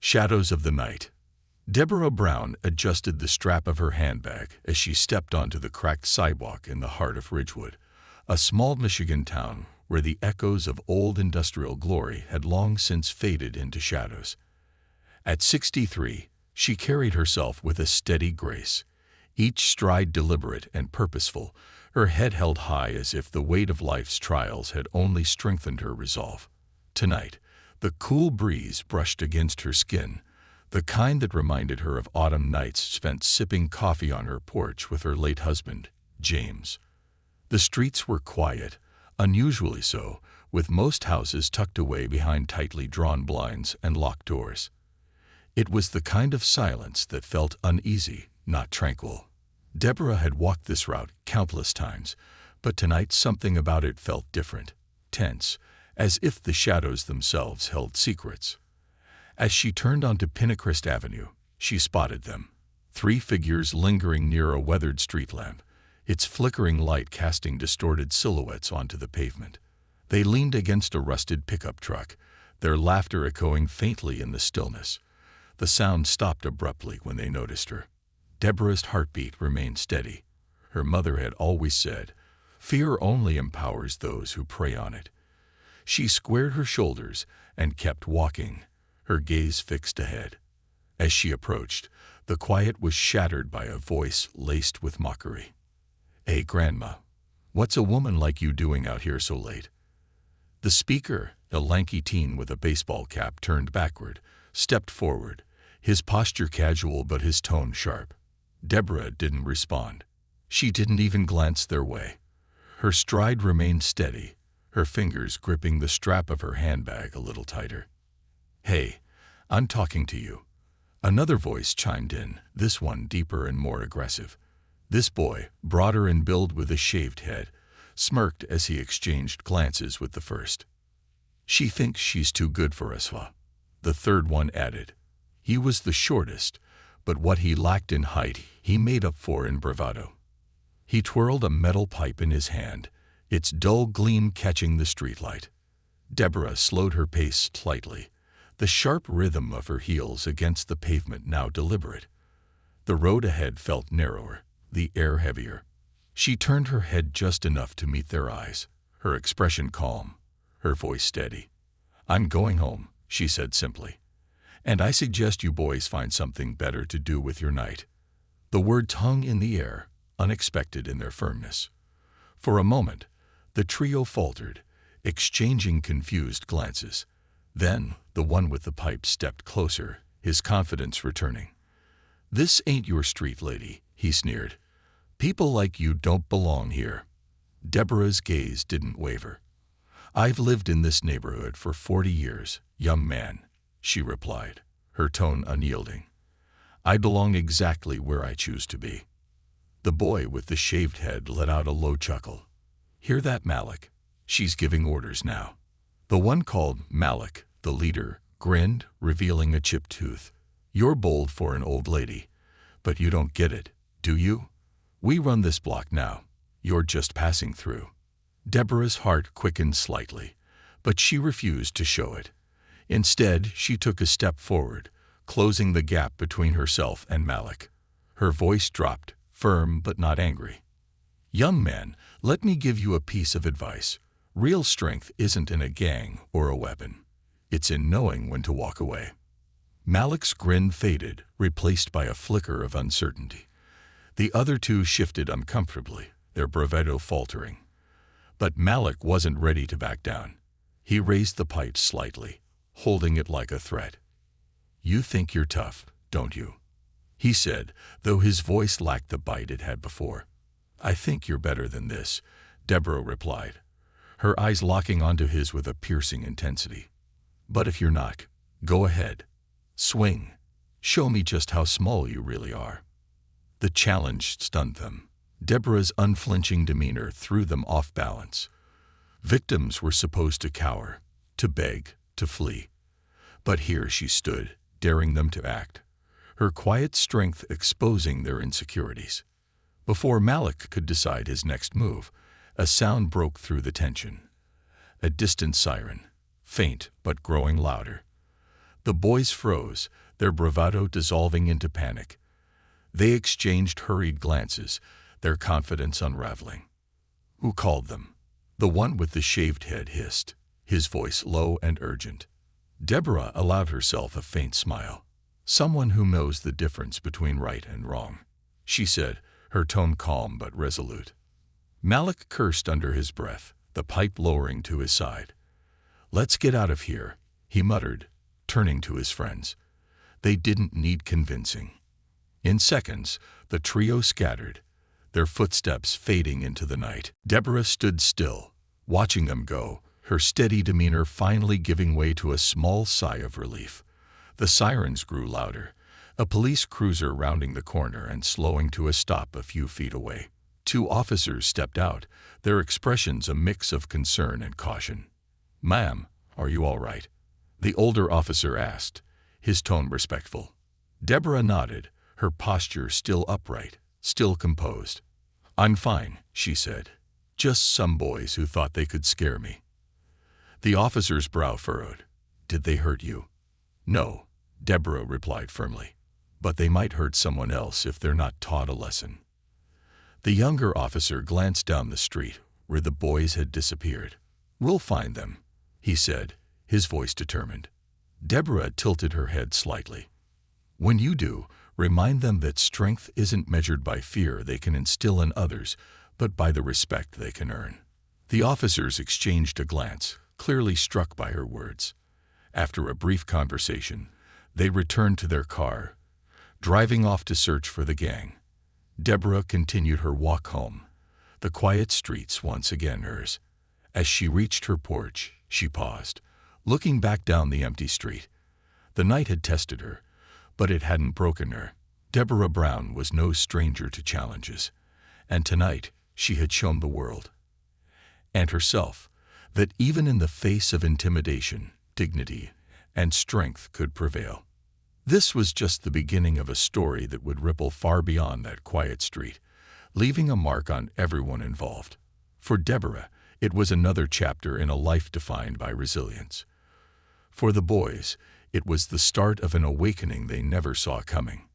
Shadows of the night. Deborah Brown adjusted the strap of her handbag as she stepped onto the cracked sidewalk in the heart of Ridgewood, a small Michigan town where the echoes of old industrial glory had long since faded into shadows. At 63, she carried herself with a steady grace, each stride deliberate and purposeful, her head held high as if the weight of life's trials had only strengthened her resolve. Tonight, the cool breeze brushed against her skin, the kind that reminded her of autumn nights spent sipping coffee on her porch with her late husband, James. The streets were quiet, unusually so, with most houses tucked away behind tightly drawn blinds and locked doors. It was the kind of silence that felt uneasy, not tranquil. Deborah had walked this route countless times, but tonight something about it felt different, tense, as if the shadows themselves held secrets. As she turned onto Pinecrest Avenue, she spotted them, 3 figures lingering near a weathered street lamp, its flickering light casting distorted silhouettes onto the pavement. They leaned against a rusted pickup truck, their laughter echoing faintly in the stillness. The sound stopped abruptly when they noticed her. Deborah's heartbeat remained steady. Her mother had always said, "Fear only empowers those who prey on it." She squared her shoulders and kept walking, her gaze fixed ahead. As she approached, the quiet was shattered by a voice laced with mockery. "Hey, Grandma, what's a woman like you doing out here so late?" The speaker, a lanky teen with a baseball cap turned backward, stepped forward, his posture casual but his tone sharp. Deborah didn't respond. She didn't even glance their way. Her stride remained steady, her fingers gripping the strap of her handbag a little tighter. "Hey, I'm talking to you." Another voice chimed in, this one deeper and more aggressive. This boy, broader in build with a shaved head, smirked as he exchanged glances with the first. "She thinks she's too good for us, huh?" The third one added. He was the shortest, but what he lacked in height he made up for in bravado. He twirled a metal pipe in his hand, its dull gleam catching the streetlight. Deborah slowed her pace slightly, the sharp rhythm of her heels against the pavement now deliberate. The road ahead felt narrower, the air heavier. She turned her head just enough to meet their eyes, her expression calm, her voice steady. "I'm going home," she said simply. "And I suggest you boys find something better to do with your night." The words hung in the air, unexpected in their firmness. For a moment, the trio faltered, exchanging confused glances. Then, the one with the pipe stepped closer, his confidence returning. "This ain't your street, lady," he sneered. "People like you don't belong here." Deborah's gaze didn't waver. "I've lived in this neighborhood for 40 years, young man," she replied, her tone unyielding. "I belong exactly where I choose to be." The boy with the shaved head let out a low chuckle. "Hear that, Malik? She's giving orders now." The one called Malik, the leader, grinned, revealing a chipped tooth. "You're bold for an old lady, but you don't get it, do you? We run this block now. You're just passing through." Deborah's heart quickened slightly, but she refused to show it. Instead, she took a step forward, closing the gap between herself and Malik. Her voice dropped, firm but not angry. "Young man, let me give you a piece of advice. Real strength isn't in a gang or a weapon. It's in knowing when to walk away." Malik's grin faded, replaced by a flicker of uncertainty. The other two shifted uncomfortably, their bravado faltering. But Malik wasn't ready to back down. He raised the pipe slightly, holding it like a threat. "You think you're tough, don't you?" he said, though his voice lacked the bite it had before. "I think you're better than this," Deborah replied, her eyes locking onto his with a piercing intensity. "But if you're not, go ahead. Swing. Show me just how small you really are." The challenge stunned them. Deborah's unflinching demeanor threw them off balance. Victims were supposed to cower, to beg, to flee. But here she stood, daring them to act, her quiet strength exposing their insecurities. Before Malik could decide his next move, a sound broke through the tension. A distant siren, faint but growing louder. The boys froze, their bravado dissolving into panic. They exchanged hurried glances, their confidence unraveling. "Who called them?" The one with the shaved head hissed, his voice low and urgent. Deborah allowed herself a faint smile. "Someone who knows the difference between right and wrong," she said, her tone calm but resolute. Malik cursed under his breath, the pipe lowering to his side. "Let's get out of here," he muttered, turning to his friends. They didn't need convincing. In seconds, the trio scattered, their footsteps fading into the night. Deborah stood still, watching them go, her steady demeanor finally giving way to a small sigh of relief. The sirens grew louder, a police cruiser rounding the corner and slowing to a stop a few feet away. Two officers stepped out, their expressions a mix of concern and caution. "Ma'am, are you all right?" the older officer asked, his tone respectful. Deborah nodded, her posture still upright, still composed. "I'm fine," she said. "Just some boys who thought they could scare me." The officer's brow furrowed. "Did they hurt you?" "No," Deborah replied firmly. "But they might hurt someone else if they're not taught a lesson." The younger officer glanced down the street, where the boys had disappeared. "We'll find them," he said, his voice determined. Deborah tilted her head slightly. "When you do, remind them that strength isn't measured by fear they can instill in others, but by the respect they can earn." The officers exchanged a glance, clearly struck by her words. After a brief conversation, they returned to their car, driving off to search for the gang. Deborah continued her walk home, the quiet streets once again hers. As she reached her porch, she paused, looking back down the empty street. The night had tested her, but it hadn't broken her. Deborah Brown was no stranger to challenges, and tonight she had shown the world, and herself, that even in the face of intimidation, dignity, and strength could prevail. This was just the beginning of a story that would ripple far beyond that quiet street, leaving a mark on everyone involved. For Deborah, it was another chapter in a life defined by resilience. For the boys, it was the start of an awakening they never saw coming.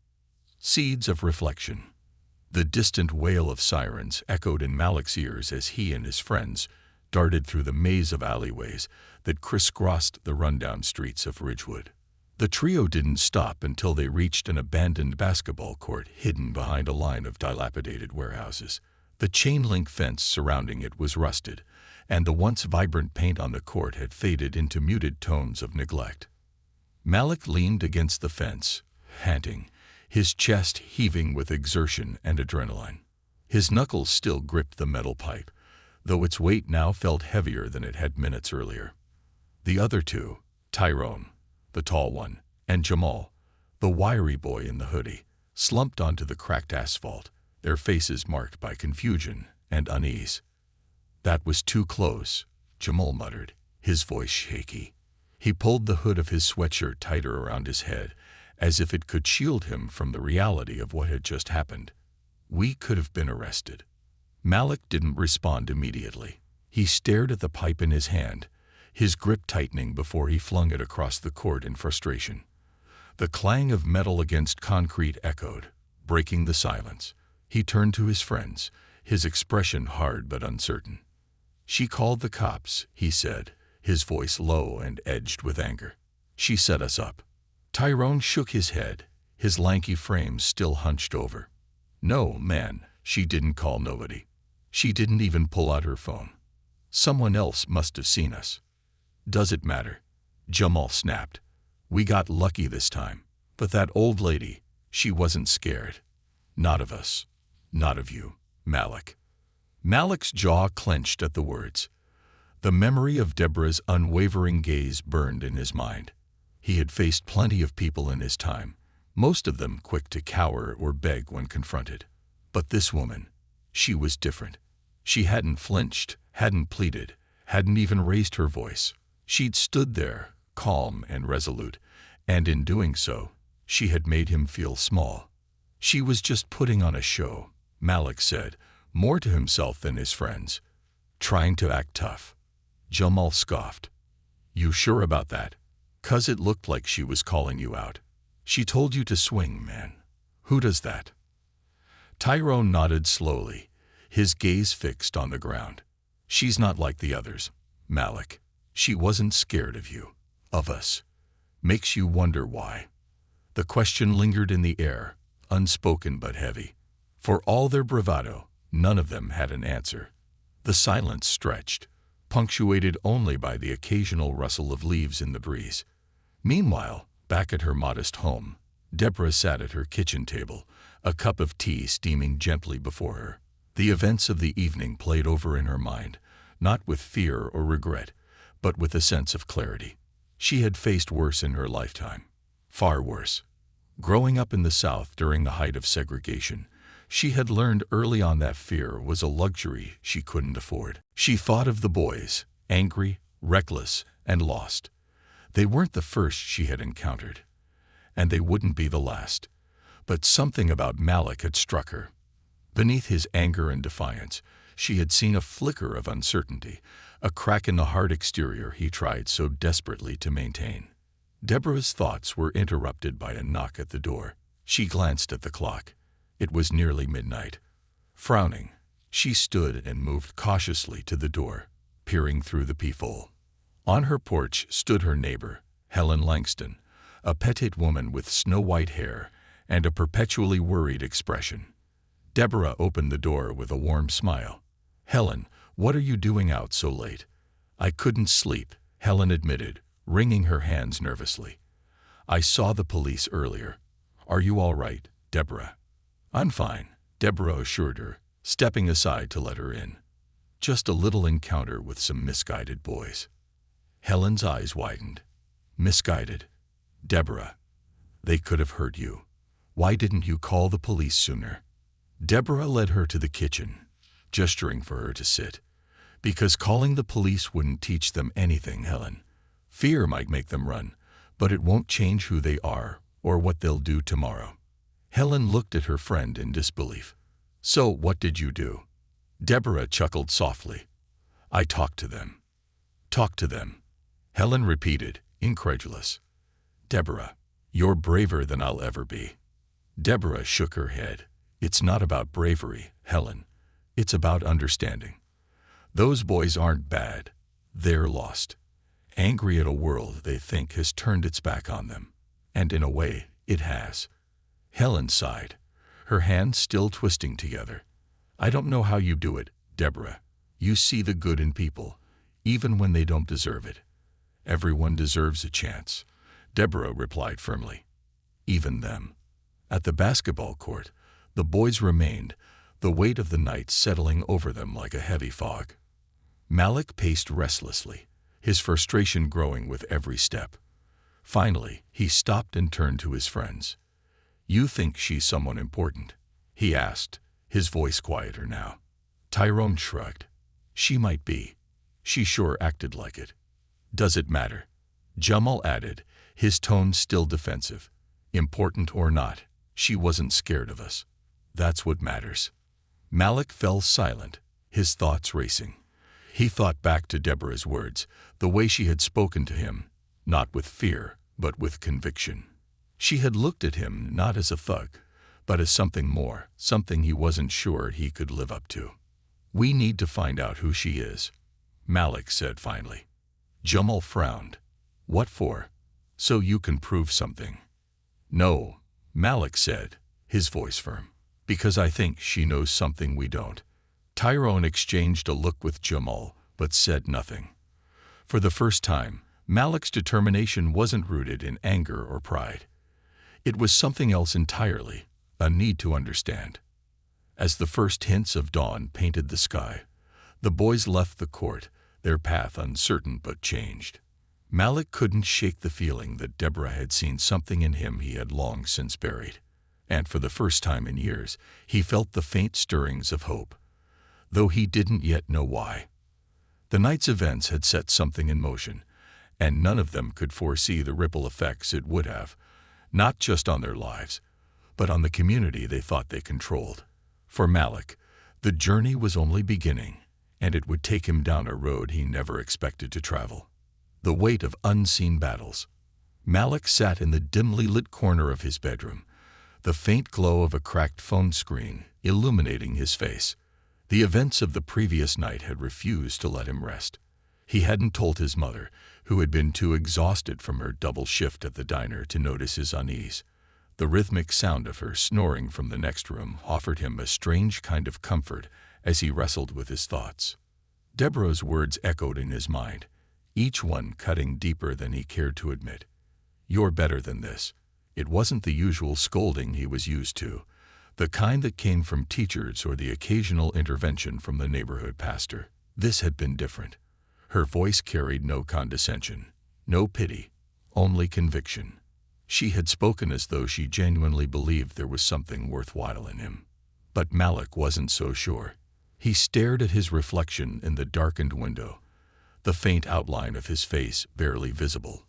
Seeds of reflection. The distant wail of sirens echoed in Malik's ears as he and his friends darted through the maze of alleyways that crisscrossed the rundown streets of Ridgewood. The trio didn't stop until they reached an abandoned basketball court hidden behind a line of dilapidated warehouses. The chain-link fence surrounding it was rusted, and the once vibrant paint on the court had faded into muted tones of neglect. Malik leaned against the fence, panting, his chest heaving with exertion and adrenaline. His knuckles still gripped the metal pipe, though its weight now felt heavier than it had minutes earlier. The other two, Tyrone, the tall one, and Jamal, the wiry boy in the hoodie, slumped onto the cracked asphalt, their faces marked by confusion and unease. "That was too close," Jamal muttered, his voice shaky. He pulled the hood of his sweatshirt tighter around his head, as if it could shield him from the reality of what had just happened. "We could have been arrested." Malik didn't respond immediately. He stared at the pipe in his hand, his grip tightening before he flung it across the court in frustration. The clang of metal against concrete echoed, breaking the silence. He turned to his friends, his expression hard but uncertain. "She called the cops," he said, his voice low and edged with anger. "She set us up." Tyrone shook his head, his lanky frame still hunched over. "No, man, she didn't call nobody. She didn't even pull out her phone. Someone else must have seen us." "Does it matter?" Jamal snapped. "We got lucky this time. But that old lady, she wasn't scared. Not of us. Not of you, Malik." Malik's jaw clenched at the words. The memory of Deborah's unwavering gaze burned in his mind. He had faced plenty of people in his time, most of them quick to cower or beg when confronted. But this woman, she was different. She hadn't flinched, hadn't pleaded, hadn't even raised her voice. She'd stood there, calm and resolute, and in doing so, she had made him feel small. She was just putting on a show, Malik said, more to himself than his friends. Trying to act tough. Jamal scoffed. "You sure about that?" 'Cause it looked like she was calling you out. She told you to swing, man. Who does that? Tyrone nodded slowly, his gaze fixed on the ground. She's not like the others, Malik. She wasn't scared of you, of us. Makes you wonder why. The question lingered in the air, unspoken but heavy. For all their bravado, none of them had an answer. The silence stretched, punctuated only by the occasional rustle of leaves in the breeze. Meanwhile, back at her modest home, Deborah sat at her kitchen table, a cup of tea steaming gently before her. The events of the evening played over in her mind, not with fear or regret, but with a sense of clarity. She had faced worse in her lifetime, far worse. Growing up in the South during the height of segregation, she had learned early on that fear was a luxury she couldn't afford. She thought of the boys, angry, reckless, and lost. They weren't the first she had encountered, and they wouldn't be the last. But something about Malik had struck her. Beneath his anger and defiance, she had seen a flicker of uncertainty, a crack in the hard exterior he tried so desperately to maintain. Deborah's thoughts were interrupted by a knock at the door. She glanced at the clock. It was nearly midnight. Frowning, she stood and moved cautiously to the door, peering through the peephole. On her porch stood her neighbor, Helen Langston, a petite woman with snow-white hair and a perpetually worried expression. Deborah opened the door with a warm smile. "Helen, what are you doing out so late?" "I couldn't sleep," Helen admitted, wringing her hands nervously. "I saw the police earlier. Are you all right, Deborah?" "I'm fine," Deborah assured her, stepping aside to let her in. "Just a little encounter with some misguided boys." Helen's eyes widened. "Misguided? Deborah, they could have hurt you. Why didn't you call the police sooner?" Deborah led her to the kitchen, gesturing for her to sit. "Because calling the police wouldn't teach them anything, Helen. Fear might make them run, but it won't change who they are or what they'll do tomorrow." Helen looked at her friend in disbelief. "So what did you do?" Deborah chuckled softly. "I talked to them." "Talked to them?" Helen repeated, incredulous. "Deborah, you're braver than I'll ever be." Deborah shook her head. "It's not about bravery, Helen. It's about understanding. Those boys aren't bad. They're lost. Angry at a world they think has turned its back on them. And in a way, it has." Helen sighed, her hands still twisting together. "I don't know how you do it, Deborah. You see the good in people, even when they don't deserve it." "Everyone deserves a chance," Deborah replied firmly. "Even them." At the basketball court, the boys remained, the weight of the night settling over them like a heavy fog. Malik paced restlessly, his frustration growing with every step. Finally, he stopped and turned to his friends. "You think she's someone important?" he asked, his voice quieter now. Tyrone shrugged. "She might be. She sure acted like it." "Does it matter?" Jamal added, his tone still defensive. "Important or not, she wasn't scared of us. That's what matters." Malik fell silent, his thoughts racing. He thought back to Deborah's words, the way she had spoken to him, not with fear, but with conviction. She had looked at him not as a thug, but as something more, something he wasn't sure he could live up to. "We need to find out who she is," Malik said finally. Jamal frowned. "What for?" "So you can prove something." "No," Malik said, his voice firm. "Because I think she knows something we don't." Tyrone exchanged a look with Jamal, but said nothing. For the first time, Malik's determination wasn't rooted in anger or pride. It was something else entirely, a need to understand. As the first hints of dawn painted the sky, the boys left the court, their path uncertain but changed. Malik couldn't shake the feeling that Deborah had seen something in him he had long since buried. And for the first time in years, he felt the faint stirrings of hope, though he didn't yet know why. The night's events had set something in motion, and none of them could foresee the ripple effects it would have, not just on their lives, but on the community they thought they controlled. For Malik, the journey was only beginning, and it would take him down a road he never expected to travel. The weight of unseen battles, Malik sat in the dimly lit corner of his bedroom, the faint glow of a cracked phone screen illuminating his face. The events of the previous night had refused to let him rest. He hadn't told his mother, who had been too exhausted from her double shift at the diner to notice his unease. The rhythmic sound of her snoring from the next room offered him a strange kind of comfort as he wrestled with his thoughts. Deborah's words echoed in his mind, each one cutting deeper than he cared to admit. "You're better than this." It wasn't the usual scolding he was used to, the kind that came from teachers or the occasional intervention from the neighborhood pastor. This had been different. Her voice carried no condescension, no pity, only conviction. She had spoken as though she genuinely believed there was something worthwhile in him. But Malik wasn't so sure. He stared at his reflection in the darkened window, the faint outline of his face barely visible.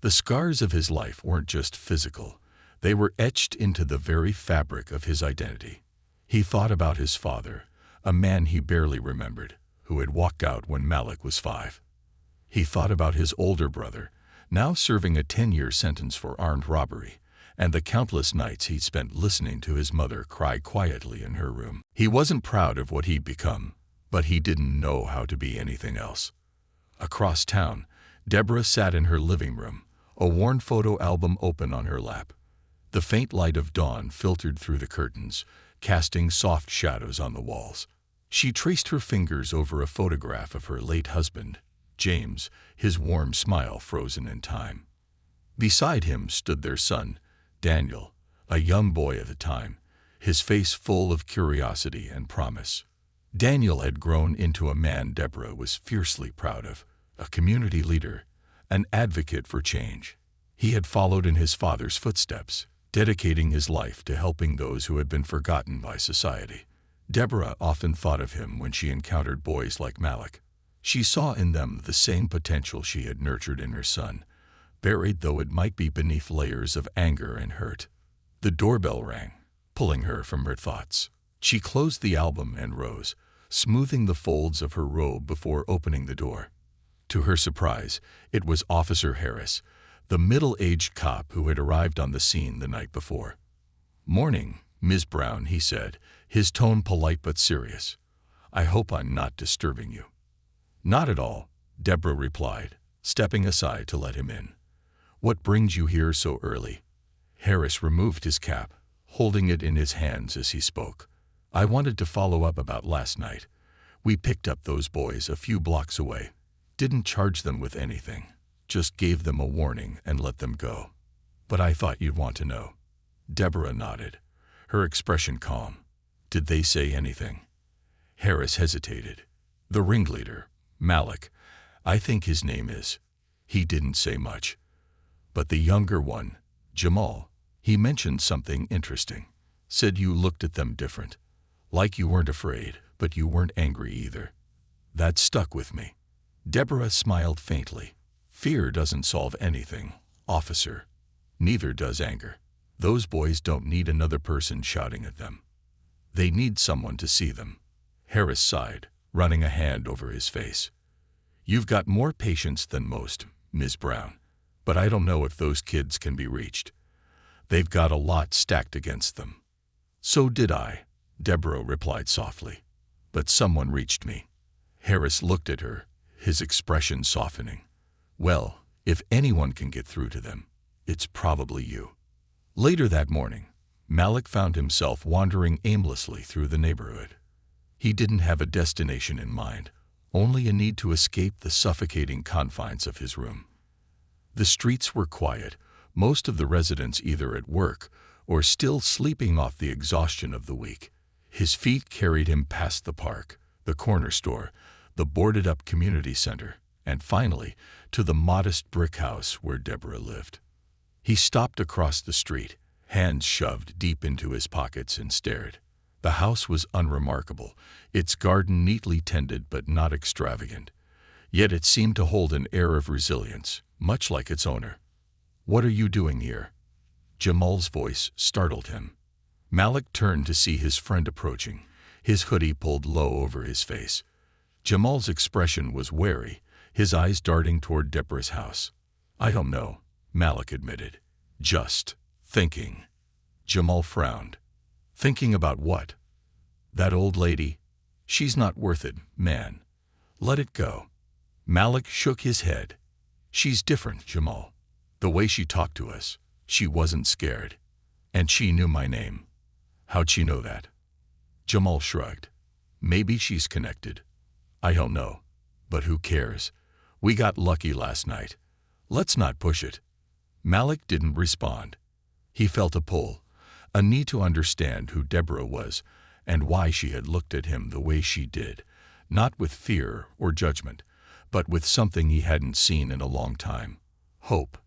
The scars of his life weren't just physical. They were etched into the very fabric of his identity. He thought about his father, a man he barely remembered, who had walked out when Malik was 5. He thought about his older brother, now serving a 10-year sentence for armed robbery, and the countless nights he'd spent listening to his mother cry quietly in her room. He wasn't proud of what he'd become, but he didn't know how to be anything else. Across town, Deborah sat in her living room, a worn photo album open on her lap. The faint light of dawn filtered through the curtains, casting soft shadows on the walls. She traced her fingers over a photograph of her late husband, James, his warm smile frozen in time. Beside him stood their son, Daniel, a young boy at the time, his face full of curiosity and promise. Daniel had grown into a man Deborah was fiercely proud of, a community leader, an advocate for change. He had followed in his father's footsteps, dedicating his life to helping those who had been forgotten by society. Deborah often thought of him when she encountered boys like Malik. She saw in them the same potential she had nurtured in her son, buried though it might be beneath layers of anger and hurt. The doorbell rang, pulling her from her thoughts. She closed the album and rose, smoothing the folds of her robe before opening the door. To her surprise, it was Officer Harris, the middle-aged cop who had arrived on the scene the night before. "Morning, Ms. Brown," he said, his tone polite but serious. "I hope I'm not disturbing you." "Not at all," Deborah replied, stepping aside to let him in. "What brings you here so early?" Harris removed his cap, holding it in his hands as he spoke. "I wanted to follow up about last night. We picked up those boys a few blocks away. Didn't charge them with anything. Just gave them a warning and let them go. But I thought you'd want to know." Deborah nodded, her expression calm. "Did they say anything?" Harris hesitated. "The ringleader, Malik, I think his name is. He didn't say much. But the younger one, Jamal, he mentioned something interesting. Said you looked at them different. Like you weren't afraid, but you weren't angry either. That stuck with me." Deborah smiled faintly. "Fear doesn't solve anything, officer. Neither does anger. Those boys don't need another person shouting at them. They need someone to see them." Harris sighed, running a hand over his face. "You've got more patience than most, Ms. Brown, but I don't know if those kids can be reached. They've got a lot stacked against them." "So did I," Deborah replied softly. "But someone reached me." Harris looked at her, his expression softening. "Well, if anyone can get through to them, it's probably you." Later that morning, Malik found himself wandering aimlessly through the neighborhood. He didn't have a destination in mind, only a need to escape the suffocating confines of his room. The streets were quiet, most of the residents either at work or still sleeping off the exhaustion of the week. His feet carried him past the park, the corner store, the boarded-up community center, and finally to the modest brick house where Deborah lived. He stopped across the street, hands shoved deep into his pockets, and stared. The house was unremarkable, its garden neatly tended but not extravagant. Yet it seemed to hold an air of resilience, much like its owner. "What are you doing here?" Jamal's voice startled him. Malik turned to see his friend approaching, his hoodie pulled low over his face. Jamal's expression was wary, his eyes darting toward Deborah's house. "I don't know," Malik admitted. Just thinking. Jamal frowned. Thinking about what? That old lady? She's not worth it, man. Let it go. Malik shook his head. She's different, Jamal. The way she talked to us, she wasn't scared. And she knew my name. How'd she know that? Jamal shrugged. Maybe she's connected. I don't know. But who cares? We got lucky last night. Let's not push it. Malik didn't respond. He felt a pull, a need to understand who Deborah was and why she had looked at him the way she did, not with fear or judgment, but with something he hadn't seen in a long time. Hope.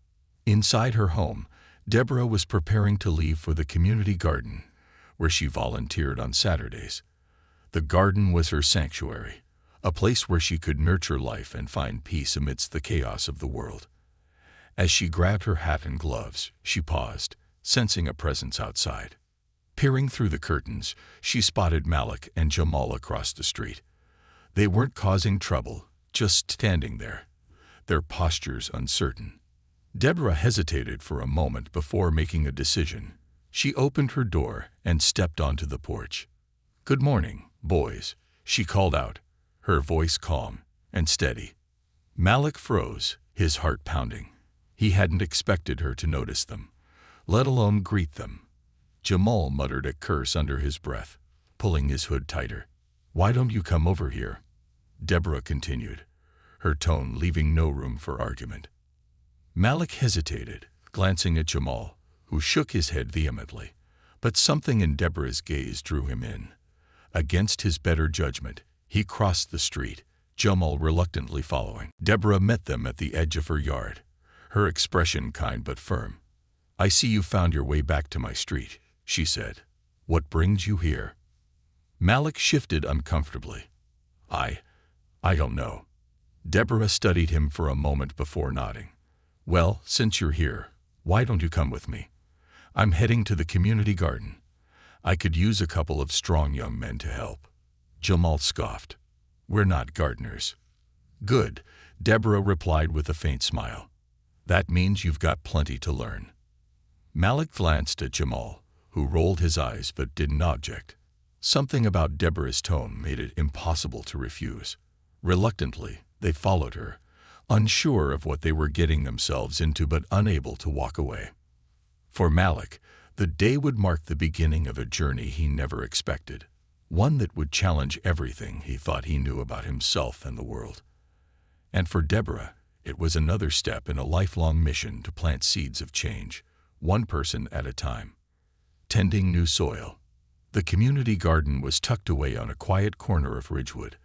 Inside her home, Deborah was preparing to leave for the community garden, where she volunteered on Saturdays. The garden was her sanctuary, a place where she could nurture life and find peace amidst the chaos of the world. As she grabbed her hat and gloves, she paused, sensing a presence outside. Peering through the curtains, she spotted Malik and Jamal across the street. They weren't causing trouble, just standing there, their postures uncertain. Deborah hesitated for a moment before making a decision. She opened her door and stepped onto the porch. "Good morning, boys," she called out, her voice calm and steady. Malik froze, his heart pounding. He hadn't expected her to notice them, let alone greet them. Jamal muttered a curse under his breath, pulling his hood tighter. "Why don't you come over here?" Deborah continued, her tone leaving no room for argument. Malik hesitated, glancing at Jamal, who shook his head vehemently, but something in Deborah's gaze drew him in. Against his better judgment, he crossed the street, Jamal reluctantly following. Deborah met them at the edge of her yard, her expression kind but firm. "I see you found your way back to my street," she said. "What brings you here?" Malik shifted uncomfortably. I don't know." Deborah studied him for a moment before nodding. "Well, since you're here, why don't you come with me? I'm heading to the community garden. I could use a couple of strong young men to help." Jamal scoffed. "We're not gardeners." "Good," Deborah replied with a faint smile. "That means you've got plenty to learn." Malik glanced at Jamal, who rolled his eyes but didn't object. Something about Deborah's tone made it impossible to refuse. Reluctantly, they followed her, unsure of what they were getting themselves into but unable to walk away. For Malik, the day would mark the beginning of a journey he never expected, one that would challenge everything he thought he knew about himself and the world. And for Deborah, it was another step in a lifelong mission to plant seeds of change, one person at a time. Tending new soil. The community garden was tucked away on a quiet corner of Ridgewood,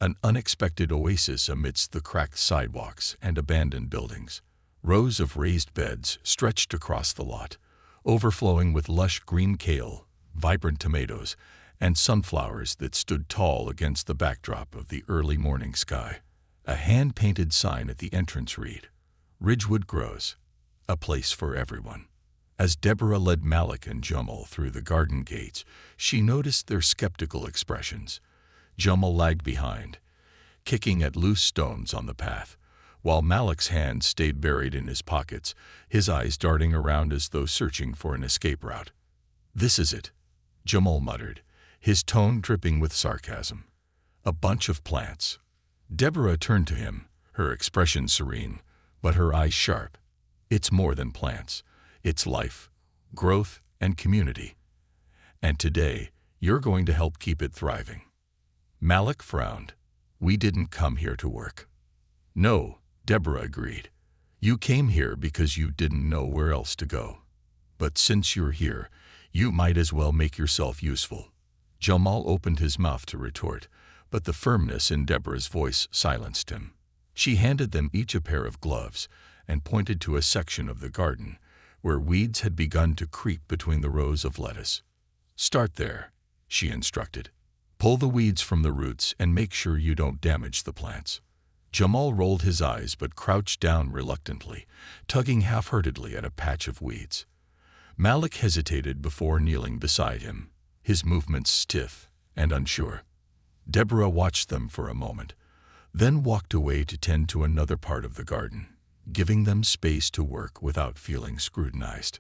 an unexpected oasis amidst the cracked sidewalks and abandoned buildings. Rows of raised beds stretched across the lot, overflowing with lush green kale, vibrant tomatoes, and sunflowers that stood tall against the backdrop of the early morning sky. A hand-painted sign at the entrance read, "Ridgewood Grows, a place for everyone." As Deborah led Malik and Jamal through the garden gates, she noticed their skeptical expressions. Jamal lagged behind, kicking at loose stones on the path, while Malik's hands stayed buried in his pockets, his eyes darting around as though searching for an escape route. "This is it," Jamal muttered, his tone dripping with sarcasm. "A bunch of plants." Deborah turned to him, her expression serene, but her eyes sharp. "It's more than plants. It's life, growth, and community. And today, you're going to help keep it thriving." Malik frowned. "We didn't come here to work." "No," Deborah agreed. "You came here because you didn't know where else to go. But since you're here, you might as well make yourself useful." Jamal opened his mouth to retort, but the firmness in Deborah's voice silenced him. She handed them each a pair of gloves and pointed to a section of the garden where weeds had begun to creep between the rows of lettuce. "Start there," she instructed. "Pull the weeds from the roots and make sure you don't damage the plants." Jamal rolled his eyes but crouched down reluctantly, tugging half-heartedly at a patch of weeds. Malik hesitated before kneeling beside him, his movements stiff and unsure. Deborah watched them for a moment, then walked away to tend to another part of the garden. giving them space to work without feeling scrutinized.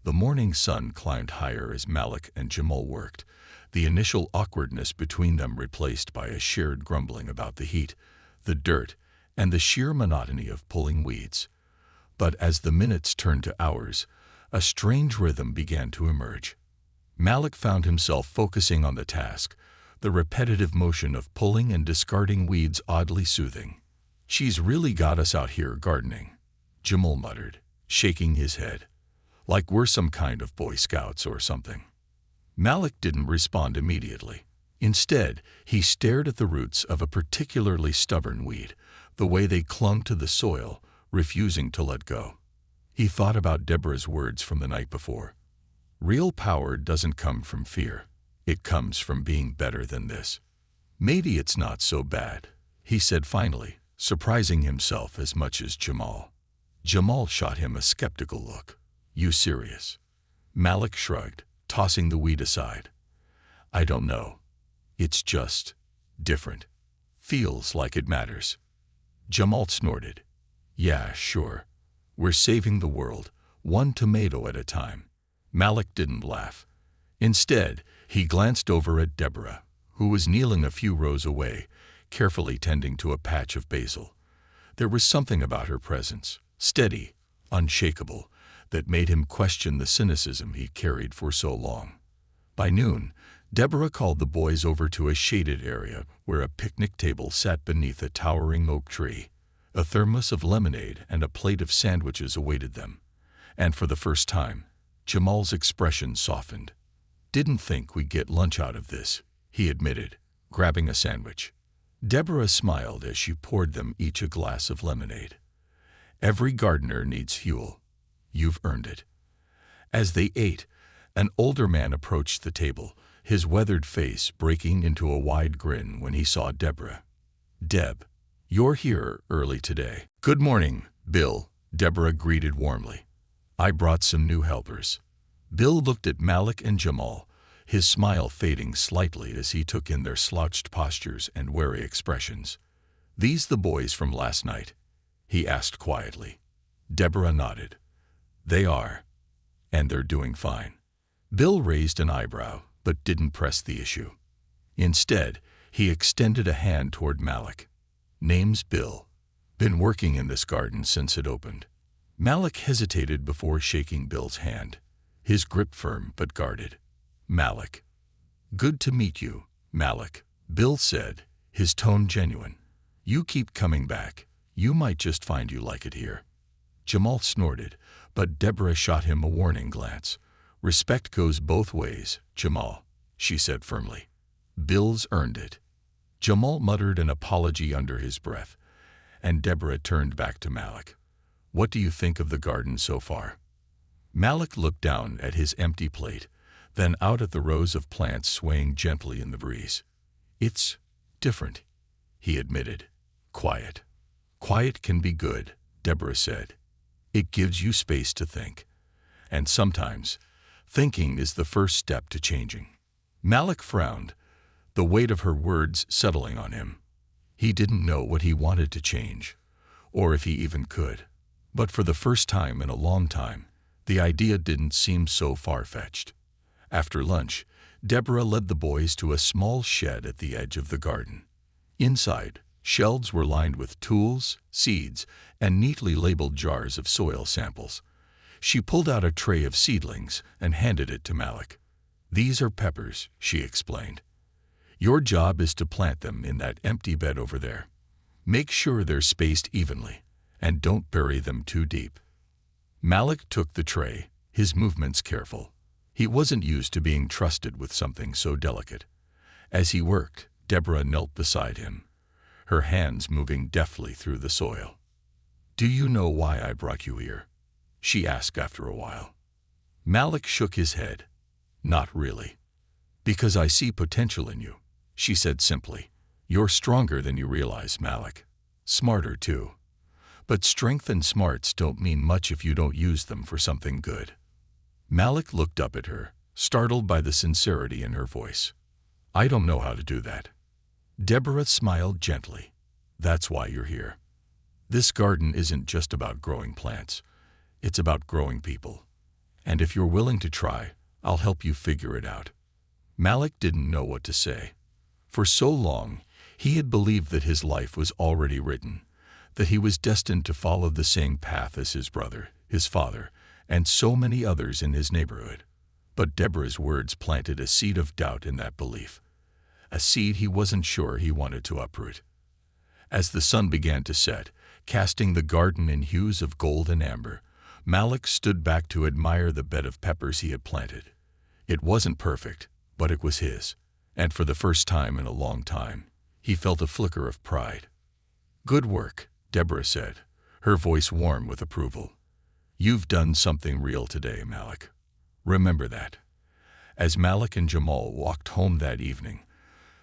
The morning sun climbed higher as Malik and Jamal worked, the initial awkwardness between them replaced by a shared grumbling about the heat, the dirt, and the sheer monotony of pulling weeds. But as the minutes turned to hours, a strange rhythm began to emerge. Malik found himself focusing on the task, the repetitive motion of pulling and discarding weeds oddly soothing. "She's really got us out here gardening," Jamal muttered, shaking his head. "Like we're some kind of Boy Scouts or something." Malik didn't respond immediately. Instead, he stared at the roots of a particularly stubborn weed, the way they clung to the soil, refusing to let go. He thought about Deborah's words from the night before. Real power doesn't come from fear. It comes from being better than this. "Maybe it's not so bad," he said finally, surprising himself as much as Jamal. Jamal shot him a skeptical look. "You serious?" Malik shrugged, tossing the weed aside. "I don't know. It's just different. Feels like it matters." Jamal snorted. "Yeah, sure. We're saving the world, one tomato at a time." Malik didn't laugh. Instead, he glanced over at Deborah, who was kneeling a few rows away, carefully tending to a patch of basil. There was something about her presence, steady, unshakable, that made him question the cynicism he carried for so long. By noon, Deborah called the boys over to a shaded area where a picnic table sat beneath a towering oak tree. A thermos of lemonade and a plate of sandwiches awaited them. And for the first time, Jamal's expression softened. "Didn't think we'd get lunch out of this," he admitted, grabbing a sandwich. Deborah smiled as she poured them each a glass of lemonade. "Every gardener needs fuel. You've earned it." As they ate, an older man approached the table, his weathered face breaking into a wide grin when he saw Deborah. "Deb, you're here early today." "Good morning, Bill," Deborah greeted warmly. "I brought some new helpers." Bill looked at Malik and Jamal, his smile fading slightly as he took in their slouched postures and wary expressions. "These the boys from last night?" he asked quietly. Deborah nodded. "They are, and they're doing fine." Bill raised an eyebrow, but didn't press the issue. Instead, he extended a hand toward Malik. "Name's Bill. Been working in this garden since it opened." Malik hesitated before shaking Bill's hand, his grip firm but guarded. "Malik." "Good to meet you, Malik," Bill said, his tone genuine. "You keep coming back. You might just find you like it here." Jamal snorted, but Deborah shot him a warning glance. "Respect goes both ways, Jamal," she said firmly. "Bill's earned it." Jamal muttered an apology under his breath, and Deborah turned back to Malik. "What do you think of the garden so far?" Malik looked down at his empty plate, then out at the rows of plants swaying gently in the breeze. "It's different," he admitted. "Quiet." "Quiet can be good," Deborah said. "It gives you space to think. And sometimes, thinking is the first step to changing." Malik frowned, the weight of her words settling on him. He didn't know what he wanted to change, or if he even could. But for the first time in a long time, the idea didn't seem so far-fetched. After lunch, Deborah led the boys to a small shed at the edge of the garden. Inside, shelves were lined with tools, seeds, and neatly labeled jars of soil samples. She pulled out a tray of seedlings and handed it to Malik. "These are peppers," she explained. "Your job is to plant them in that empty bed over there. Make sure they're spaced evenly, and don't bury them too deep." Malik took the tray, his movements careful. He wasn't used to being trusted with something so delicate. As he worked, Deborah knelt beside him, her hands moving deftly through the soil. "Do you know why I brought you here?" she asked after a while. Malik shook his head. "Not really." "Because I see potential in you," she said simply. "You're stronger than you realize, Malik. Smarter, too. But strength and smarts don't mean much if you don't use them for something good." Malik looked up at her, startled by the sincerity in her voice. "I don't know how to do that." Deborah smiled gently. "That's why you're here." This garden isn't just about growing plants. It's about growing people. And if you're willing to try, I'll help you figure it out." Malik didn't know what to say. For so long, he had believed that his life was already written, that he was destined to follow the same path as his brother, his father, and so many others in his neighborhood. But Deborah's words planted a seed of doubt in that belief, a seed he wasn't sure he wanted to uproot. As the sun began to set, casting the garden in hues of gold and amber, Malik stood back to admire the bed of peppers he had planted. It wasn't perfect, but it was his, and for the first time in a long time, he felt a flicker of pride. "Good work," Deborah said, her voice warm with approval. "You've done something real today, Malik. Remember that." As Malik and Jamal walked home that evening,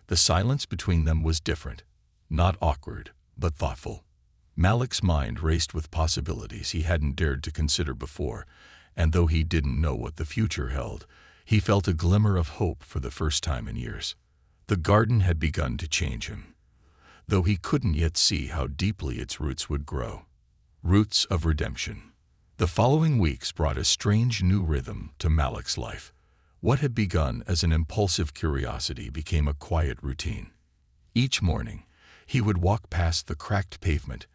the silence between them was different, not awkward, but thoughtful. Malik's mind raced with possibilities he hadn't dared to consider before, and though he didn't know what the future held, he felt a glimmer of hope for the first time in years. The garden had begun to change him, though he couldn't yet see how deeply its roots would grow. Roots of redemption. The following weeks brought a strange new rhythm to Malik's life. What had begun as an impulsive curiosity became a quiet routine. Each morning, he would walk past the cracked pavement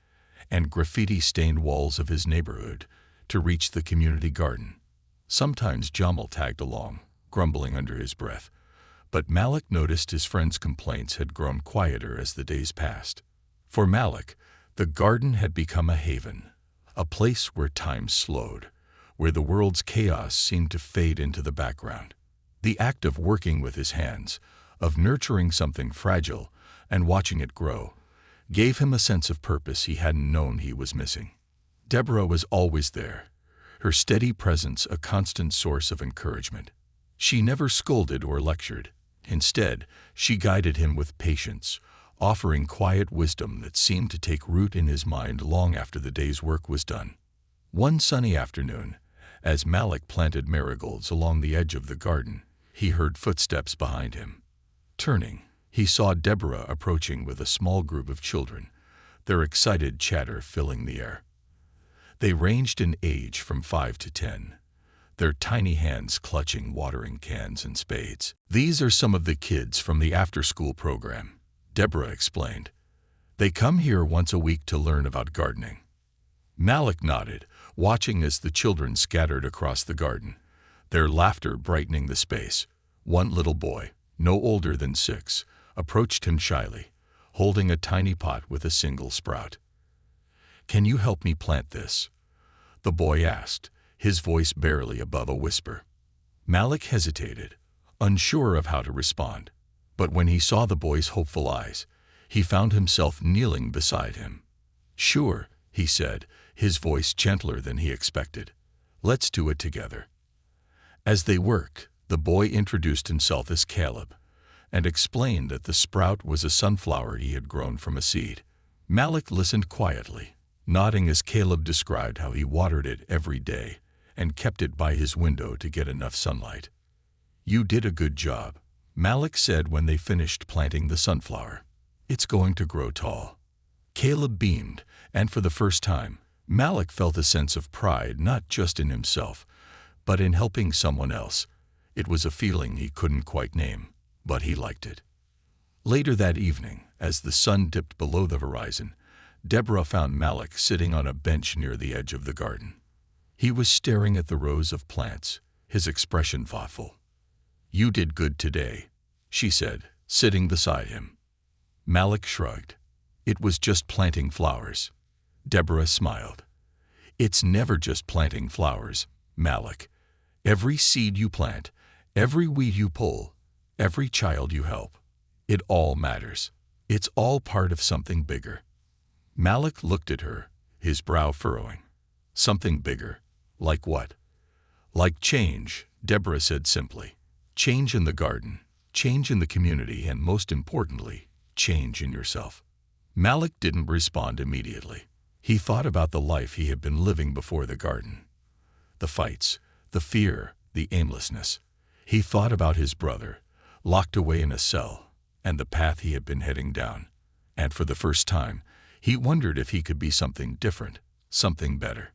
and graffiti-stained walls of his neighborhood to reach the community garden. Sometimes Jamal tagged along, grumbling under his breath, but Malik noticed his friend's complaints had grown quieter as the days passed. For Malik, the garden had become a haven, a place where time slowed, where the world's chaos seemed to fade into the background. The act of working with his hands, of nurturing something fragile and watching it grow, gave him a sense of purpose he hadn't known he was missing. Deborah was always there, her steady presence a constant source of encouragement. She never scolded or lectured. Instead, she guided him with patience, offering quiet wisdom that seemed to take root in his mind long after the day's work was done. One sunny afternoon, as Malik planted marigolds along the edge of the garden, he heard footsteps behind him. Turning, he saw Deborah approaching with a small group of children, their excited chatter filling the air. They ranged in age from 5 to 10, their tiny hands clutching watering cans and spades. "These are some of the kids from the after-school program," Deborah explained. "They come here once a week to learn about gardening." Malik nodded, watching as the children scattered across the garden, their laughter brightening the space. One little boy, no older than 6, approached him shyly, holding a tiny pot with a single sprout. "Can you help me plant this?" the boy asked, his voice barely above a whisper. Malik hesitated, unsure of how to respond. But when he saw the boy's hopeful eyes, he found himself kneeling beside him. "Sure," he said, his voice gentler than he expected. "Let's do it together." As they worked, the boy introduced himself as Caleb and explained that the sprout was a sunflower he had grown from a seed. Malik listened quietly, nodding as Caleb described how he watered it every day and kept it by his window to get enough sunlight. "You did a good job," Malik said when they finished planting the sunflower. "It's going to grow tall." Caleb beamed, and for the first time, Malik felt a sense of pride not just in himself, but in helping someone else. It was a feeling he couldn't quite name, but he liked it. Later that evening, as the sun dipped below the horizon, Deborah found Malik sitting on a bench near the edge of the garden. He was staring at the rows of plants, his expression thoughtful. "You did good today," she said, sitting beside him. Malik shrugged. "It was just planting flowers." Deborah smiled. "It's never just planting flowers, Malik. Every seed you plant, every weed you pull, every child you help, it all matters. It's all part of something bigger." Malik looked at her, his brow furrowing. "Something bigger? Like what?" "Like change," Deborah said simply. "Change in the garden, change in the community, and most importantly, change in yourself." Malik didn't respond immediately. He thought about the life he had been living before the garden. The fights, the fear, the aimlessness. He thought about his brother, locked away in a cell, and the path he had been heading down. And for the first time, He wondered if he could be something different, something better.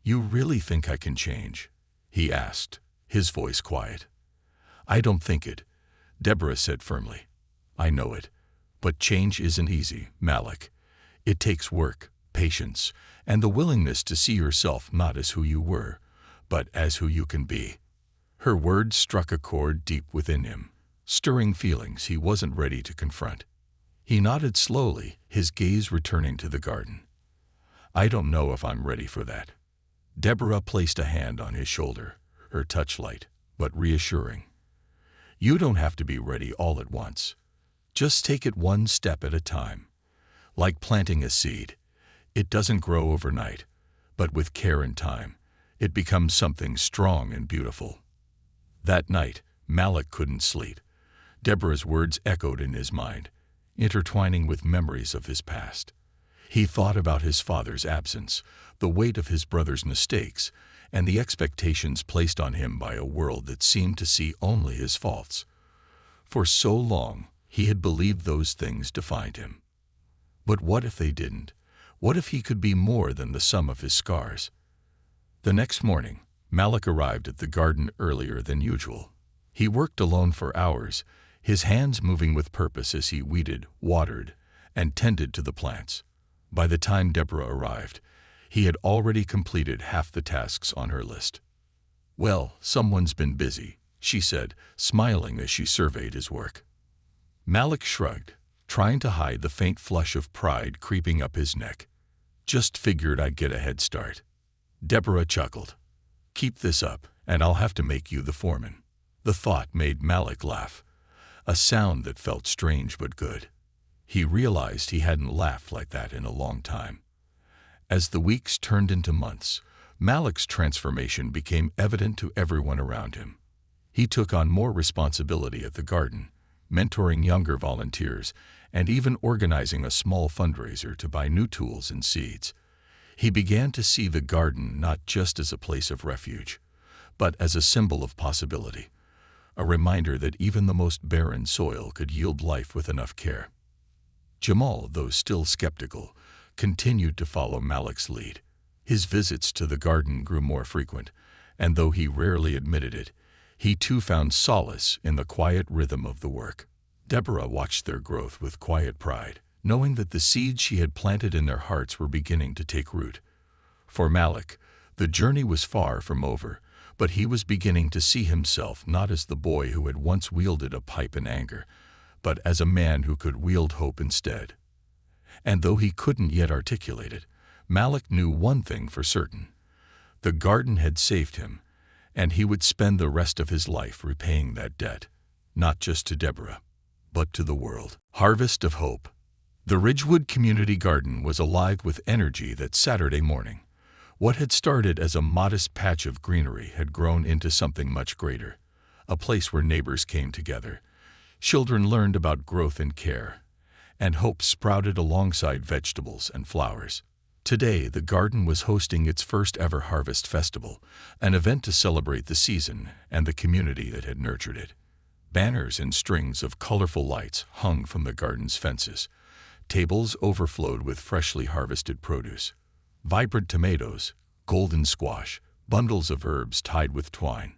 "You really think I can change?" he asked, his voice quiet. "I don't think it," Deborah said firmly. "I know it. But change isn't easy, Malik. It takes work, patience, and the willingness to see yourself not as who you were, but as who you can be." Her words struck a chord deep within him, stirring feelings he wasn't ready to confront. He nodded slowly, his gaze returning to the garden. "I don't know if I'm ready for that." Deborah placed a hand on his shoulder, her touch light, but reassuring. "You don't have to be ready all at once. Just take it one step at a time. Like planting a seed. It doesn't grow overnight, but with care and time, it becomes something strong and beautiful." That night, Malik couldn't sleep. Deborah's words echoed in his mind, intertwining with memories of his past. He thought about his father's absence, the weight of his brother's mistakes, and the expectations placed on him by a world that seemed to see only his faults. For so long, he had believed those things defined him. But what if they didn't? What if he could be more than the sum of his scars? The next morning, Malik arrived at the garden earlier than usual. He worked alone for hours, his hands moving with purpose as he weeded, watered, and tended to the plants. By the time Deborah arrived, he had already completed half the tasks on her list. "Well, someone's been busy," she said, smiling as she surveyed his work. Malik shrugged, trying to hide the faint flush of pride creeping up his neck. "Just figured I'd get a head start." Deborah chuckled. "Keep this up, and I'll have to make you the foreman." The thought made Malik laugh, a sound that felt strange but good. He realized he hadn't laughed like that in a long time. As the weeks turned into months, Malik's transformation became evident to everyone around him. He took on more responsibility at the garden, mentoring younger volunteers, and even organizing a small fundraiser to buy new tools and seeds. He began to see the garden not just as a place of refuge, but as a symbol of possibility, a reminder that even the most barren soil could yield life with enough care. Jamal, though still skeptical, continued to follow Malik's lead. His visits to the garden grew more frequent, and though he rarely admitted it, he too found solace in the quiet rhythm of the work. Deborah watched their growth with quiet pride, knowing that the seeds she had planted in their hearts were beginning to take root. For Malik, the journey was far from over, but he was beginning to see himself not as the boy who had once wielded a pipe in anger, but as a man who could wield hope instead. And though he couldn't yet articulate it, Malik knew one thing for certain. The garden had saved him, and he would spend the rest of his life repaying that debt, not just to Deborah, but to the world. Harvest of Hope. The Ridgewood Community Garden was alive with energy that Saturday morning. What had started as a modest patch of greenery had grown into something much greater, a place where neighbors came together. Children learned about growth and care, and hope sprouted alongside vegetables and flowers. Today, the garden was hosting its first ever Harvest Festival, an event to celebrate the season and the community that had nurtured it. Banners and strings of colorful lights hung from the garden's fences. Tables overflowed with freshly harvested produce. Vibrant tomatoes, golden squash, bundles of herbs tied with twine.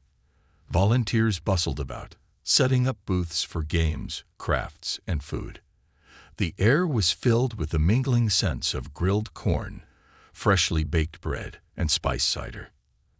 Volunteers bustled about, setting up booths for games, crafts, and food. The air was filled with the mingling scents of grilled corn, freshly baked bread, and spiced cider.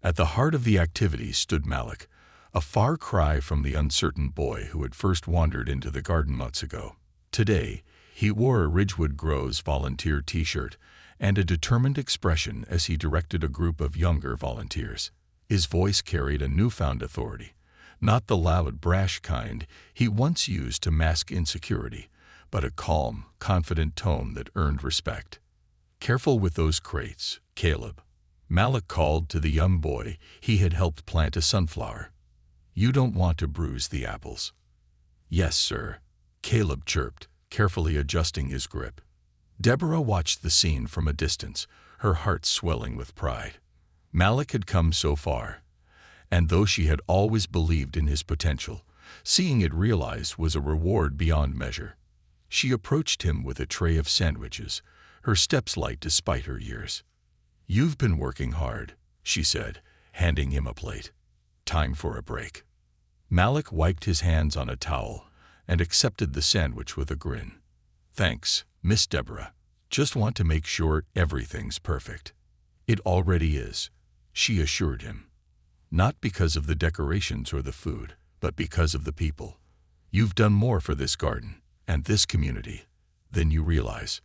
At the heart of the activity stood Malik, a far cry from the uncertain boy who had first wandered into the garden months ago. Today, he wore a Ridgewood Grows volunteer t-shirt and a determined expression as he directed a group of younger volunteers. His voice carried a newfound authority, not the loud, brash kind he once used to mask insecurity, but a calm, confident tone that earned respect. "Careful with those crates, Caleb," Malik called to the young boy he had helped plant a sunflower. "You don't want to bruise the apples." "Yes, sir," Caleb chirped, carefully adjusting his grip. Deborah watched the scene from a distance, her heart swelling with pride. Malik had come so far, and though she had always believed in his potential, seeing it realized was a reward beyond measure. She approached him with a tray of sandwiches, her steps light despite her years. "You've been working hard," she said, handing him a plate. "Time for a break." Malik wiped his hands on a towel and accepted the sandwich with a grin. "Thanks, Miss Deborah. Just want to make sure everything's perfect." "It already is," she assured him. "Not because of the decorations or the food, but because of the people. You've done more for this garden and this community than you realize."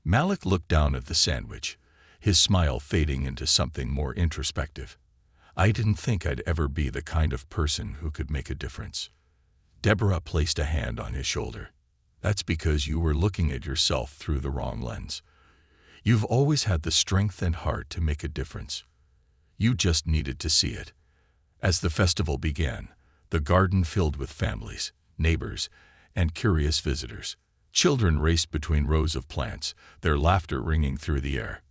Malik looked down at the sandwich, his smile fading into something more introspective. "I didn't think I'd ever be the kind of person who could make a difference." Deborah placed a hand on his shoulder. "That's because you were looking at yourself through the wrong lens. You've always had the strength and heart to make a difference. You just needed to see it." As the festival began, the garden filled with families, neighbors, and curious visitors. Children raced between rows of plants, their laughter ringing through the air.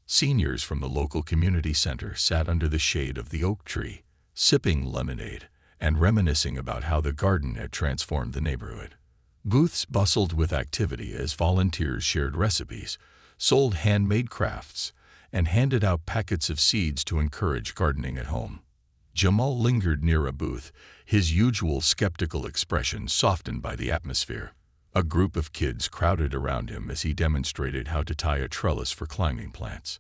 Seniors from the local community center sat under the shade of the oak tree, sipping lemonade and reminiscing about how the garden had transformed the neighborhood. Booths bustled with activity as volunteers shared recipes, sold handmade crafts, and handed out packets of seeds to encourage gardening at home. Jamal lingered near a booth, his usual skeptical expression softened by the atmosphere. A group of kids crowded around him as he demonstrated how to tie a trellis for climbing plants.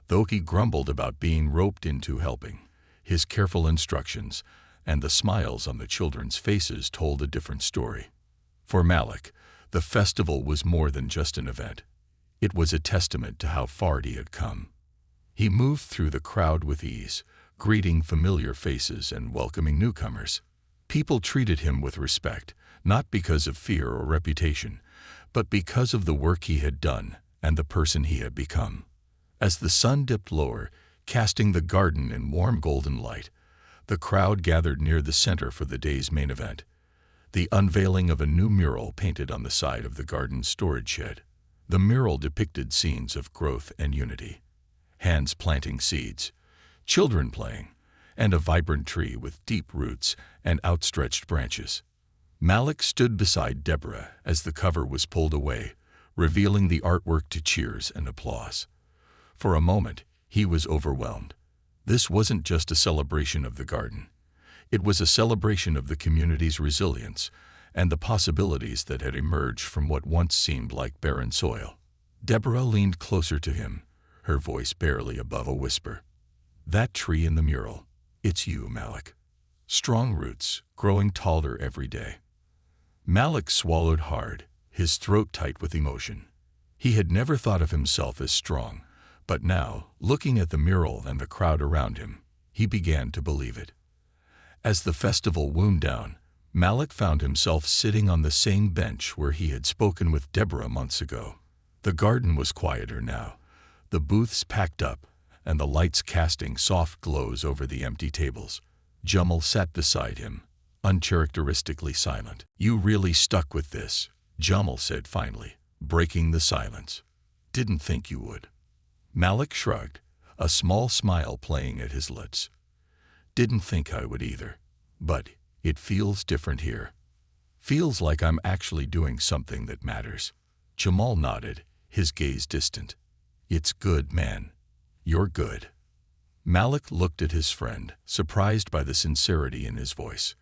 Though he grumbled about being roped into helping, his careful instructions and the smiles on the children's faces told a different story. For Malik, the festival was more than just an event. It was a testament to how far he had come. He moved through the crowd with ease, greeting familiar faces and welcoming newcomers. People treated him with respect, not because of fear or reputation, but because of the work he had done and the person he had become. As the sun dipped lower, casting the garden in warm golden light, the crowd gathered near the center for the day's main event, the unveiling of a new mural painted on the side of the garden's storage shed. The mural depicted scenes of growth and unity: hands planting seeds, children playing, and a vibrant tree with deep roots and outstretched branches. Malik stood beside Deborah as the cover was pulled away, revealing the artwork to cheers and applause. For a moment, he was overwhelmed. This wasn't just a celebration of the garden. It was a celebration of the community's resilience and the possibilities that had emerged from what once seemed like barren soil. Deborah leaned closer to him, her voice barely above a whisper. "That tree in the mural, it's you, Malik. Strong roots, growing taller every day." Malik swallowed hard, his throat tight with emotion. He had never thought of himself as strong, but now, looking at the mural and the crowd around him, he began to believe it. As the festival wound down, Malik found himself sitting on the same bench where he had spoken with Deborah months ago. The garden was quieter now, the booths packed up, and the lights casting soft glows over the empty tables. Jamal sat beside him, uncharacteristically silent. "You really stuck with this," Jamal said finally, breaking the silence. "Didn't think you would." Malik shrugged, a small smile playing at his lips. "Didn't think I would either. But it feels different here. Feels like I'm actually doing something that matters." Jamal nodded, his gaze distant. "It's good, man. You're good." Malik looked at his friend, surprised by the sincerity in his voice.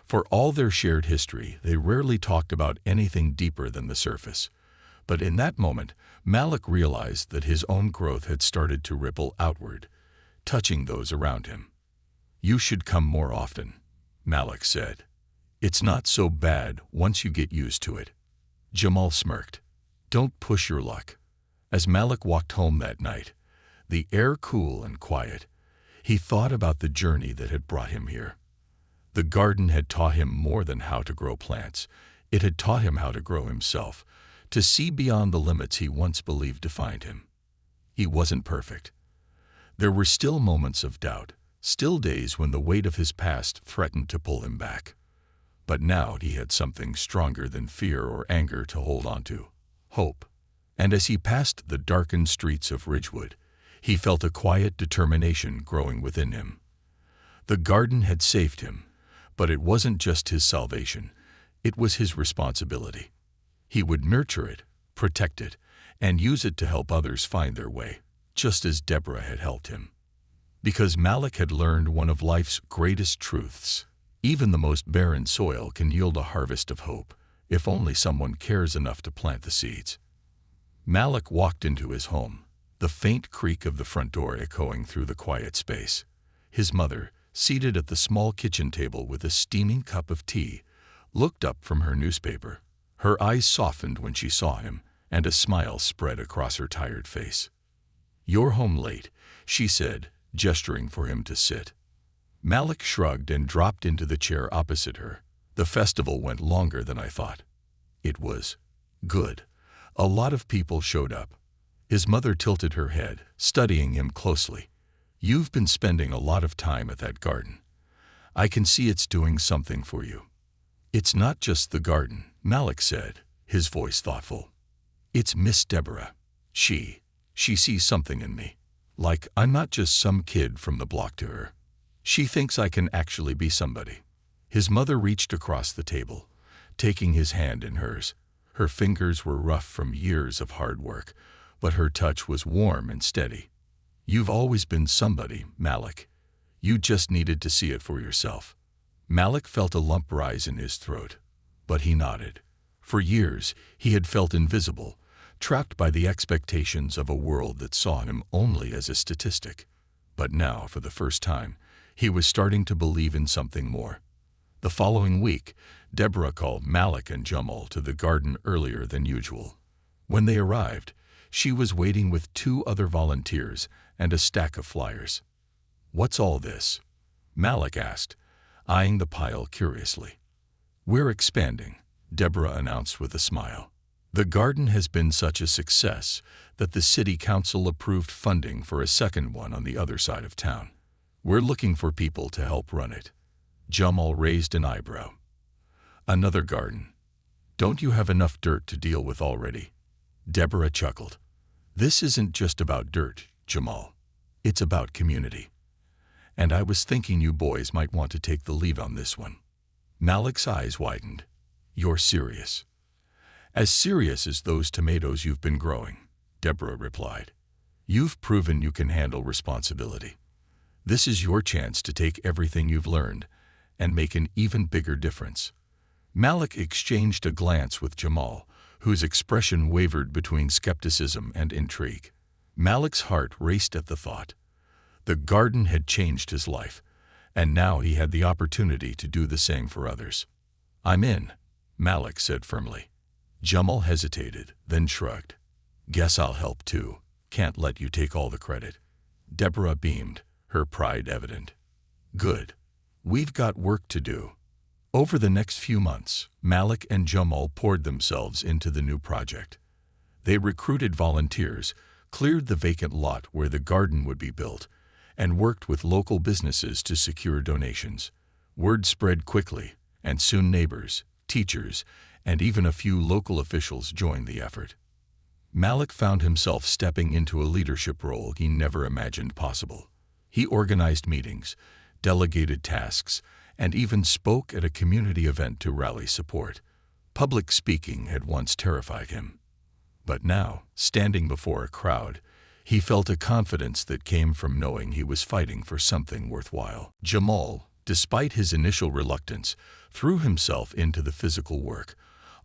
For all their shared history, they rarely talked about anything deeper than the surface. But in that moment, Malik realized that his own growth had started to ripple outward, touching those around him. "You should come more often," Malik said. "It's not so bad once you get used to it." Jamal smirked. "Don't push your luck." As Malik walked home that night, the air cool and quiet, he thought about the journey that had brought him here. The garden had taught him more than how to grow plants. It had taught him how to grow himself, to see beyond the limits he once believed defined him. He wasn't perfect. There were still moments of doubt, still days when the weight of his past threatened to pull him back. But now he had something stronger than fear or anger to hold on to: hope. And as he passed the darkened streets of Ridgewood, he felt a quiet determination growing within him. The garden had saved him, but it wasn't just his salvation, it was his responsibility. He would nurture it, protect it, and use it to help others find their way, just as Deborah had helped him. Because Malik had learned one of life's greatest truths: even the most barren soil can yield a harvest of hope, if only someone cares enough to plant the seeds. Malik walked into his home, the faint creak of the front door echoing through the quiet space. His mother, seated at the small kitchen table with a steaming cup of tea, looked up from her newspaper. Her eyes softened when she saw him, and a smile spread across her tired face. "You're home late," she said, gesturing for him to sit. Malik shrugged and dropped into the chair opposite her. "The festival went longer than I thought." "It was good. A lot of people showed up." His mother tilted her head, studying him closely. "You've been spending a lot of time at that garden. I can see it's doing something for you." "It's not just the garden," Malik said, his voice thoughtful. "It's Miss Deborah. She sees something in me. Like I'm not just some kid from the block to her. She thinks I can actually be somebody." His mother reached across the table, taking his hand in hers. Her fingers were rough from years of hard work, but her touch was warm and steady. "You've always been somebody, Malik. You just needed to see it for yourself." Malik felt a lump rise in his throat, but he nodded. For years, he had felt invisible, trapped by the expectations of a world that saw him only as a statistic. But now, for the first time, he was starting to believe in something more. The following week, Deborah called Malik and Jamal to the garden earlier than usual. When they arrived, she was waiting with 2 other volunteers and a stack of flyers. "What's all this?" Malik asked, eyeing the pile curiously. "We're expanding," Deborah announced with a smile. "The garden has been such a success that the city council approved funding for a second one on the other side of town. We're looking for people to help run it." Jamal raised an eyebrow. "Another garden? Don't you have enough dirt to deal with already?" Deborah chuckled. "This isn't just about dirt, Jamal. It's about community. And I was thinking you boys might want to take the lead on this one." Malik's eyes widened. "You're serious?" "As serious as those tomatoes you've been growing," Deborah replied. "You've proven you can handle responsibility. This is your chance to take everything you've learned and make an even bigger difference." Malik exchanged a glance with Jamal, whose expression wavered between skepticism and intrigue. Malik's heart raced at the thought. The garden had changed his life, and now he had the opportunity to do the same for others. "I'm in," Malik said firmly. Jamal hesitated, then shrugged. "Guess I'll help too. Can't let you take all the credit." Deborah beamed, her pride evident. "Good. We've got work to do." Over the next few months, Malik and Jamal poured themselves into the new project. They recruited volunteers, cleared the vacant lot where the garden would be built, and worked with local businesses to secure donations. Word spread quickly, and soon neighbors, teachers, and even a few local officials joined the effort. Malik found himself stepping into a leadership role he never imagined possible. He organized meetings, delegated tasks, and even spoke at a community event to rally support. Public speaking had once terrified him. But now, standing before a crowd, he felt a confidence that came from knowing he was fighting for something worthwhile. Jamal, despite his initial reluctance, threw himself into the physical work,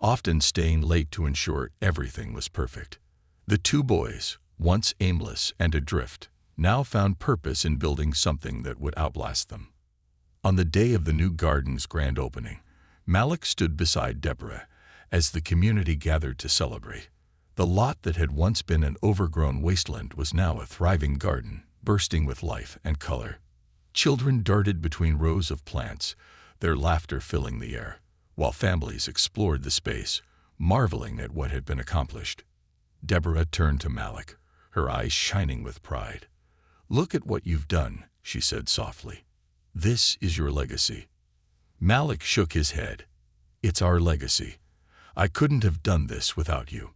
often staying late to ensure everything was perfect. The 2 boys, once aimless and adrift, now found purpose in building something that would outlast them. On the day of the new garden's grand opening, Malik stood beside Deborah as the community gathered to celebrate. The lot that had once been an overgrown wasteland was now a thriving garden, bursting with life and color. Children darted between rows of plants, their laughter filling the air, while families explored the space, marveling at what had been accomplished. Deborah turned to Malik, her eyes shining with pride. "Look at what you've done," she said softly. "This is your legacy." Malik shook his head. "It's our legacy. I couldn't have done this without you."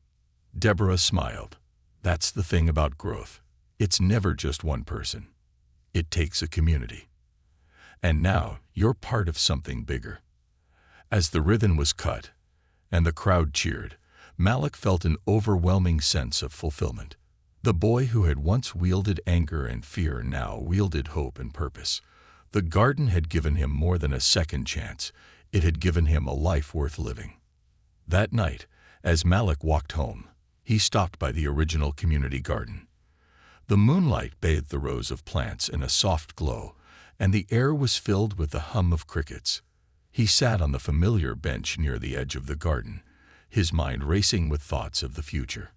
Deborah smiled. "That's the thing about growth. It's never just one person. It takes a community. And now you're part of something bigger." As the ribbon was cut and the crowd cheered, Malik felt an overwhelming sense of fulfillment. The boy who had once wielded anger and fear now wielded hope and purpose. The garden had given him more than a second chance. It had given him a life worth living. That night, as Malik walked home, he stopped by the original community garden. The moonlight bathed the rows of plants in a soft glow, and the air was filled with the hum of crickets. He sat on the familiar bench near the edge of the garden, his mind racing with thoughts of the future.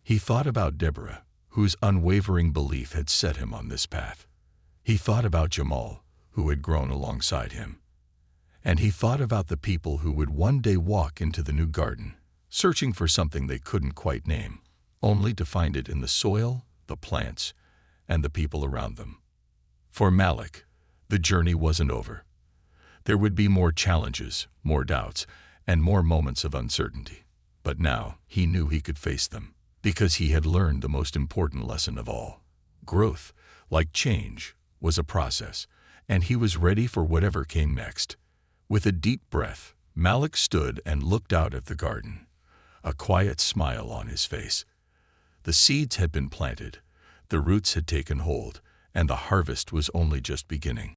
He thought about Deborah, whose unwavering belief had set him on this path. He thought about Jamal, who had grown alongside him. And he thought about the people who would one day walk into the new garden, searching for something they couldn't quite name, only to find it in the soil, the plants, and the people around them. For Malik, the journey wasn't over. There would be more challenges, more doubts, and more moments of uncertainty. But now he knew he could face them, because he had learned the most important lesson of all. Growth, like change, was a process, and he was ready for whatever came next. With a deep breath, Malik stood and looked out at the garden, a quiet smile on his face. The seeds had been planted, the roots had taken hold, and the harvest was only just beginning.